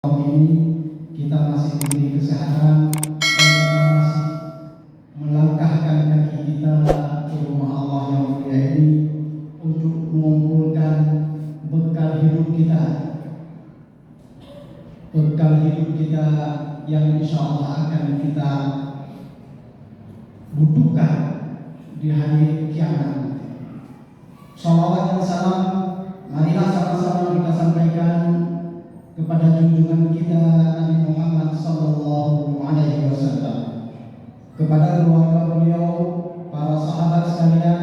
tahun ini kita masih diberi kesehatan dan kita masih melangkahkan kaki kita ke rumah Allah yang mulia ini untuk mengumpulkan bekal hidup kita yang insya Allah akan kita butuhkan di hari kiamat. Salawat dan salam marilah sama-sama kita sampaikan kepada junjungan kita Nabi Muhammad sallallahu alaihi wasallam, kepada keluarga beliau, para sahabat sekalian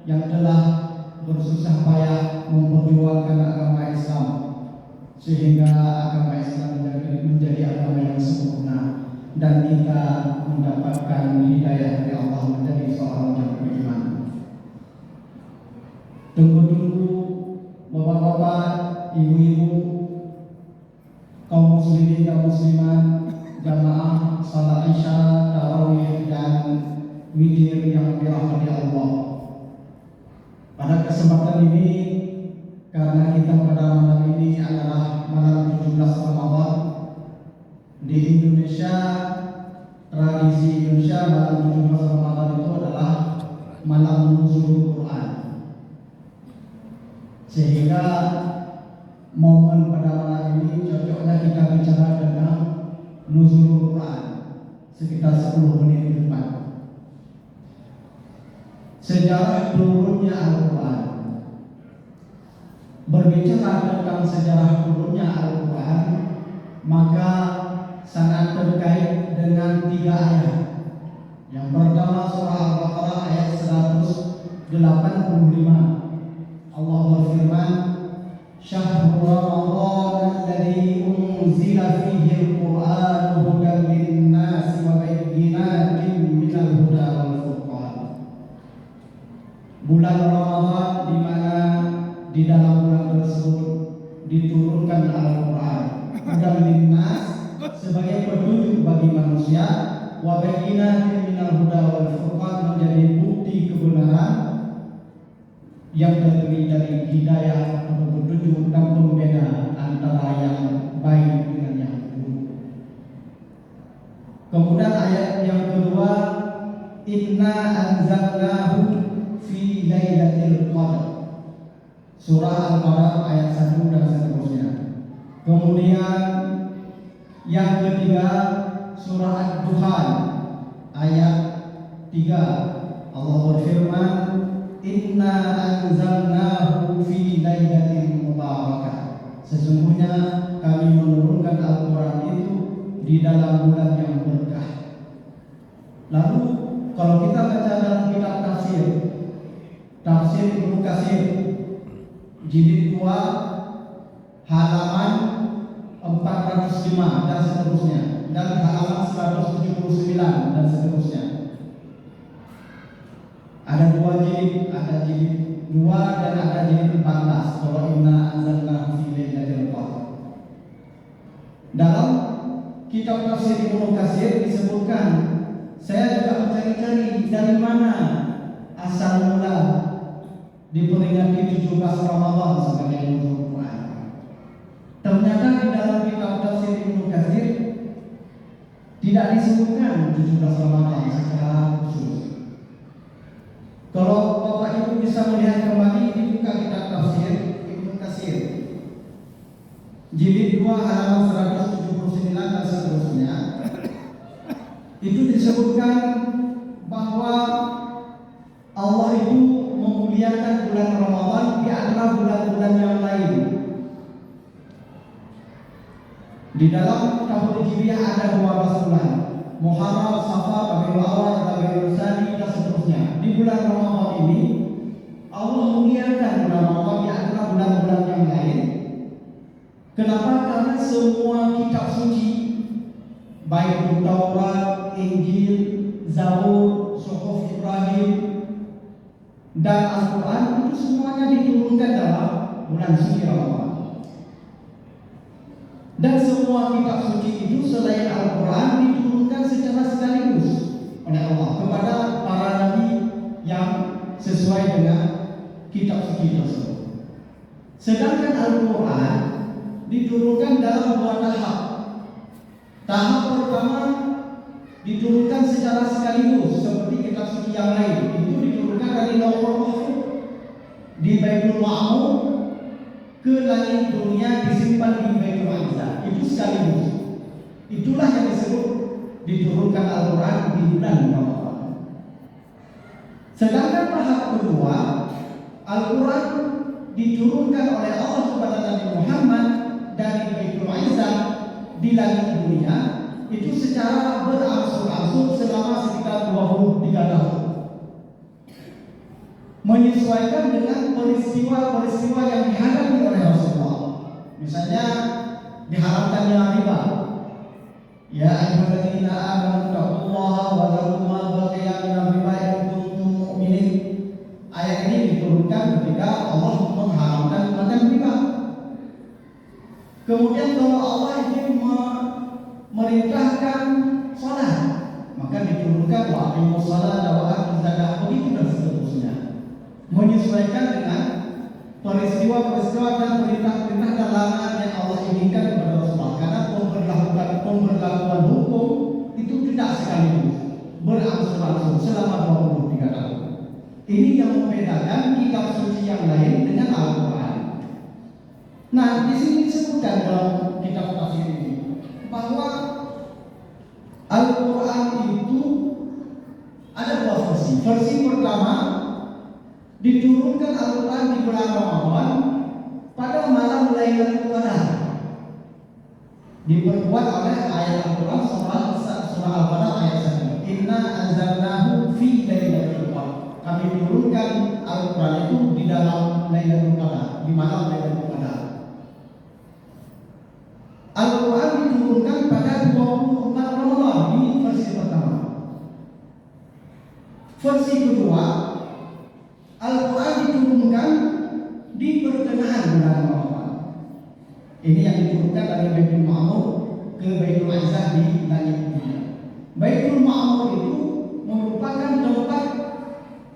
yang telah bersusah payah memperjuangkan agama Islam sehingga agama Islam menjadi agama yang sempurna dan kita mendapatkan hidayah dari Allah menjadi seorang yang beriman. Tunggu-tunggu bapak-bapak, ibu-ibu, kaum muslimin dan muslimat, jamaah salat isya, tarawih dan witir yang dirahmati Allah. Pada kesempatan ini, karena kita pada malam ini adalah malam 17 Ramadan di Indonesia, tradisi Indonesia malam 17 Ramadan itu adalah malam nuzul Quran. Sehingga momen pada malam ini cocoknya kita bicara tentang nuzul Quran sekitar 10 menit ke depan. Sejarah turunnya Al-Quran. Berbicara tentang sejarah turunnya Al-Quran, maka sangat terkait dengan 3 ayat. Yang pertama surah Al-Baqarah ayat 185. Allah berfirman, Syahrul Ramadan alladzi unzila fihi al-Qur'an hudan lin-nasi wa bayyinatin minal huda wal furqan. Bulan Ramadan di mana di dalam bulan tersebut diturunkan Al-Qur'an, hudan lin-nas sebagai petunjuk bagi manusia, wa bayyinatin minal huda wal furqan menjadi bukti kebenaran yang terdiri dari hidayah atau petunjuk dan pembeda antara yang baik dengan yang buruk. Kemudian ayat yang kedua, Inna anzalnahu fi lailatul qadar. Surah Al-Qadar ayat 1 dan seterusnya. Kemudian yang ketiga, surah Ad-Dukhan ayat 3. Allah berfirman, Inna anzalnahu fi lailatin mubarakah. Sesungguhnya kami menurunkan Al-Quran itu di dalam bulan yang berkah. Lalu kalau kita baca dalam kitab tafsir Ibnu Katsir jilid 2 halaman 405 dan seterusnya, dan halaman 179 dan seterusnya. Ada 2 jilid, ada jilid 2 dan ada jilid 14. Kalau Inna anzalnahu fi lailatul qadar. Dalam kitab tafsir Ibnu Katsir disebutkan, saya juga mencari-cari dari mana asal mula diperingati 17 Ramadan sebagai nuzul Quran. Ternyata di dalam kitab tafsir Ibnu Katsir tidak disebutkan 17 Ramadan secara khusus. Kalau Bapak Ibu bisa melihat kembali, dibuka kitab tafsir Ibnu Katsir jilid 2 halaman 179 dan seterusnya, itu disebutkan bahwa Allah itu memuliakan bulan Ramadan di antara bulan-bulan yang lain. Di dalam tahun Hijriah ada 12 bulan, Muharram, Safar, Rabiul Awal, Rabiul Tsani dan seterusnya. Di bulan Ramadan ini Allah muliakan bulan Ramadan di antara bulan-bulan yang lain. Kenapa? Karena semua kitab suci, baik Taurat, Injil, Zabur, Suhuf Ibrahim dan Al-Quran itu semuanya diturunkan dalam bulan suci Ramadan. Dan semua kitab suci itu selain Al-Quran diturunkan secara sekaligus oleh Allah kepada para nabi yang sesuai dengan kitab suci tersebut. Sedangkan Al-Quran diturunkan dalam dua tahap. Tahap pertama diturunkan secara sekaligus seperti kitab suci yang lain. Itu diturunkan dari Lauhul Mahfuz di Baitul Ma'mur ke langit dunia, disimpan di Baitul Izzah. Itu sekaligus. Itulah yang disebut diturunkan Al-Quran di bulan Ramadan. Sedangkan tahap kedua, Al-Quran diturunkan oleh Allah kepada Nabi Muhammad dari Baitul Izzah di langit dunia, itu secara berangsur-angsur selama sekitar 23 tahun, menyesuaikan dengan peristiwa-peristiwa yang dihadapi oleh Rasulullah. Misalnya diharamkannya riba. Ya ayyuhalladzina amanu taqullaha wa dharu ma baqiya minal riba in kuntum mu'minin. Ayat ini diturunkan ketika Allah mengharamkan makan riba. Kemudian kalau Allah ingin memerintahkan salat, maka diturunkan wa aqimus salata wa atuz zakah, begitu dan seterusnya. Menyesuaikan dengan peristiwa-peristiwa dan perintah-perintah dan larangan yang Allah inginkan kepada Rasulullah. Karena pemberlakuan hukum itu tidak sekaligus, berangsur-angsur selama 23 tahun. Ini yang membedakan kitab suci yang lain dengan Al-Quran. Nah, di sini disebutkan dalam kitab tafsir ini bahwa Al-Quran itu ada dua versi. Versi pertama, diturunkan Al-Quran di bulan Ramadan pada malam Lailatul Qadar. Diperkuat oleh ayat Al-Quran surah Al-Baqarah ayat 1. Inna anzalnahu fi Lailatul Qadar. Kami turunkan Al-Quran itu di dalam Lailatul Qadar, di malam Lailatul Qadar. Al-Quran diturunkan pada 24 Ramadan, ini versi pertama. Versi kedua, Al-Quran diturunkan di pertengahan bulan Ramadan. Ini yang diturunkan dari Baitul Ma'mur ke Baitul Izzah di langit dunia. Baitul Ma'mur itu merupakan tempat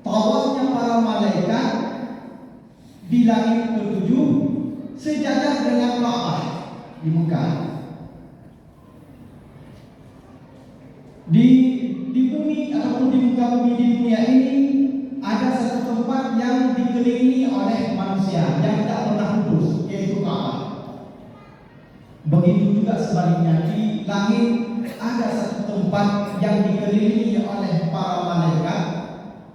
tawafnya para malaikat di langit ketujuh sejajar dengan Ka'bah di Mekah. Di bumi ataupun di muka bumi di dunia ini ada satu tempat yang dikelilingi oleh manusia yang tidak pernah putus, yaitu Ka'bah. Begitu juga sebaliknya, di langit ada satu tempat yang dikelilingi oleh para malaikat.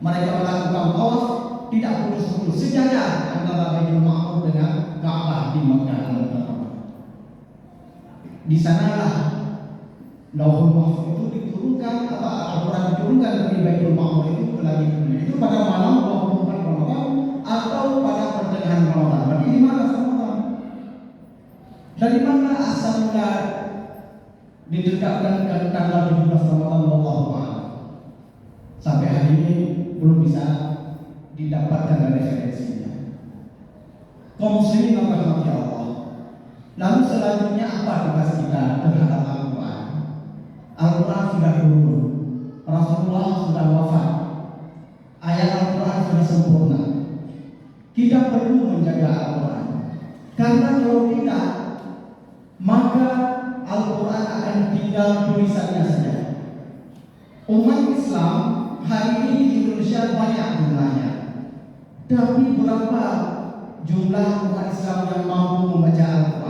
Mereka melakukan tawaf tidak putus-putus, sejajar antara Baitul Ma'mur dengan Ka'bah di Mekah. Di sanalah Lauhul Mahfuz itu diturunkan, atau Al-Quran diturunkan dari Baitul Ma'mur itu ke langit dunia. Itu pada malam 24 Ramadan atau pada pertengahan Ramadan. Berarti di mana Ramadan? Dari mana asal mula ditetapkan tanggal 17 Ramadan? Wallahu a'lam. Sampai hari ini belum bisa didapatkan referensinya. Kaum muslimin yang dirahmati Allah. Lalu selanjutnya apa tugas kita terhadap Al-Quran? Al-Quran sudah turun, Rasulullah sudah wafat, ayat Al-Quran sudah sempurna. Kita perlu menjaga Al-Quran, karena kalau tidak, maka Al-Quran akan tinggal tulisannya saja. Umat Islam hari ini di Indonesia banyak jumlahnya, tapi berapa jumlah umat Islam yang mampu membaca Al-Quran?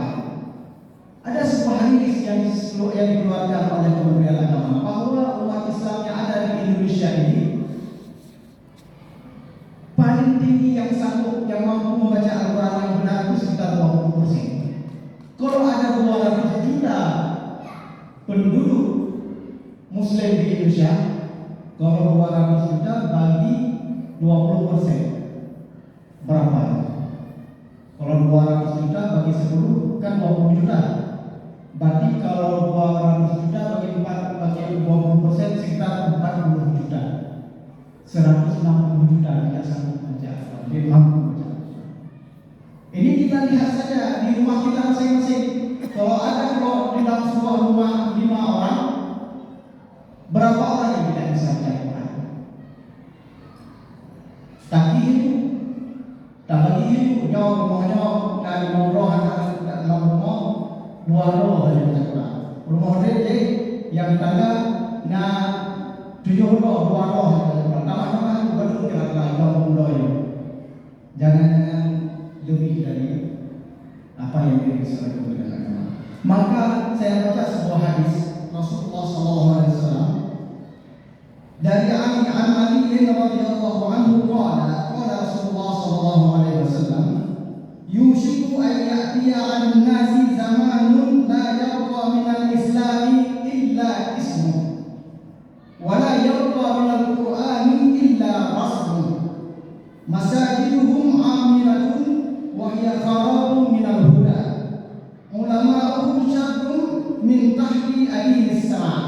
Ada sebuah hadis yang dikeluarkan oleh Kementerian Agama bahwa umat Islam yang ada di Indonesia ini paling tinggi yang sanggup, yang mampu membaca Al-Quran yang benar itu sekitar 20%. Kalau ada 200 juta penduduk Muslim di Indonesia, kalau 200 juta bagi 20%, berapa? Kalau 200 juta bagi 10 kan 20 juta. Berarti kalau 200 juta bagi 20% sekitar 40 juta. 160 juta tidak sanggup baca, tidak mampu baca. Ini kita lihat saja di rumah kita masing-masing. Kalau di dalam sebuah rumah 5 orang, berapa orang yang tidak bisa baca Quran? Tak bagi itu jawab dari ngobrol dalam rumah roh saja baca Quran. Rumah dia yang tangga na 7 roh 2 roh saja baca Quran. Nama-nama baru kira-kira 20 roh ya. Jangan lebih dari apa yang disampaikan oleh agama. Maka saya baca sebuah hadis Rasulullah SAW dari Ali radhiyallahu anhu qala Rasulullah SAW yushiku an ya'tiya 'alan nasi zamanun la yabqa min al-islam illa ismu wa la yabqa min al-qur'ani illa rasmu masajiduhum 'amiratun wa hiya kharabun min al-huda ulama'uhum syarrun min tahti adhinis sama'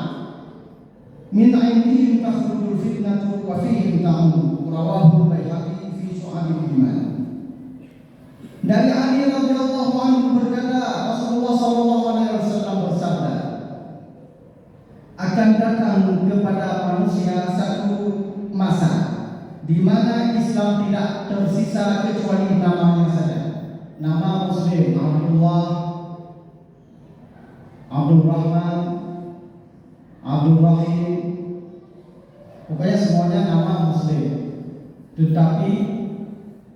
min 'indihim takhrujul fitnatu wa fihim ta'amud rawahu al-Baihaqi fi Syu'abil Iman. Dari Ali radhiyallahu anhu berkata Rasulullah SAW bersabda, akan datang kepada manusia satu masa di mana Islam tidak tersisa kecuali namanya saja. Nama Muslim Abdullah, Abdul Rahman, Abdul Rahim, pokoknya semuanya nama Muslim, tetapi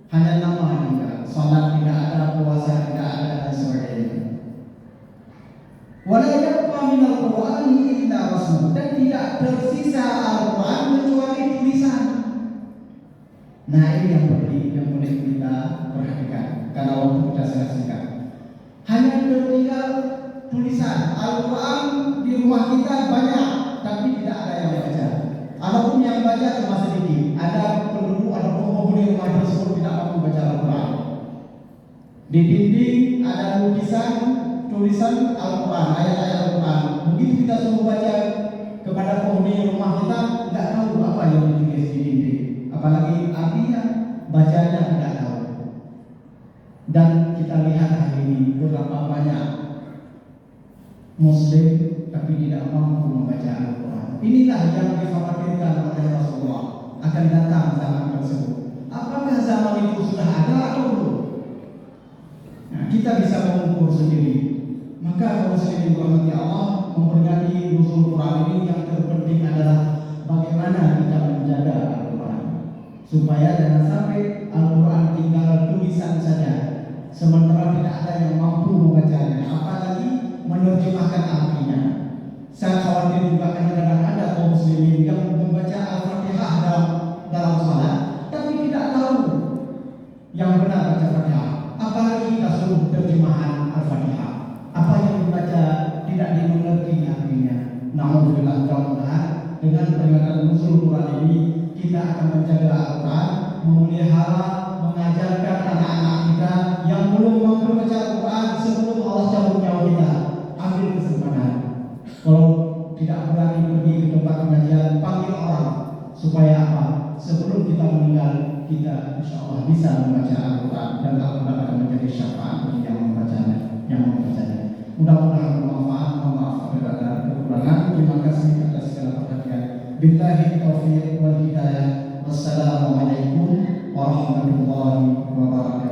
hanya nama juga. Salat tidak ada, puasa tidak ada, dan sebagainya. Wala yabqa minal Qur'ani illa rasmu, dan tidak tersisa Al-Quran kecuali tulisan. Nah ini yang penting, yang boleh kita perhatikan karena waktu kita sangat singkat. Hanya tertinggal tulisan. Al-Quran di rumah kita banyak, tapi tidak ada yang baca. Adapun yang baca cuma sedikit. Ada penduduk, ada penghuni rumah tersebut tidak mampu baca Al-Quran. Di dinding ada lukisan, tulisan Al-Quran, ayat-ayat Al-Quran. Begitu kita suruh baca kepada penghuni rumah kita, tidak tahu apa yang ditulis di dinding. Apalagi artinya, bacanya tidak tahu. Dan kita lihat hari ini berapa banyak Muslim tapi tidak mampu membaca Al-Quran. Inilah yang dikhawatirkan oleh Rasulullah akan datang zaman tersebut. Apakah zaman itu sudah ada atau belum? Nah, kita bisa mengukur sendiri. Maka kalau muslimin dirahmati Allah, memperingati nuzul Quran ini yang terpenting adalah bagaimana kita menjaga Al-Quran supaya jangan sampai Al-Quran tinggal tulisan saja, sementara tidak ada yang mampu membacanya, apalagi menerjemahkan artinya. Saya khawatir juga kadang-kadang ada kaum muslimin yang membaca Al-Fatihah dalam salat, tapi tidak tahu yang benar baca Fatihah. Apalagi kita suruh terjemahan Al-Fatihah, apa yang dibaca tidak dimengerti artinya. Namun mudah-mudahan dengan peringatan nuzul Quran ini kita akan menjaga Al-Quran, memelihara, mengajarkan anak-anak kita yang belum mampu baca Al-Quran sebelum Allah cabut nyawa kita. Ambil kesempatan. Kalau tidak berani pergi ke tempat pengajian, panggil orang supaya apa? Sebelum kita meninggal, kita insya Allah bisa membaca Al-Quran dan Al-Quran akan menjadi syafaat bagi yang membacanya, Mudah-mudahan bermanfaat. Mohon maaf apabila ada kekurangan. Terima kasih atas segala perhatian. Billahi taufiq wal hidayah. Wassalamualaikum warahmatullahi wabarakatuh.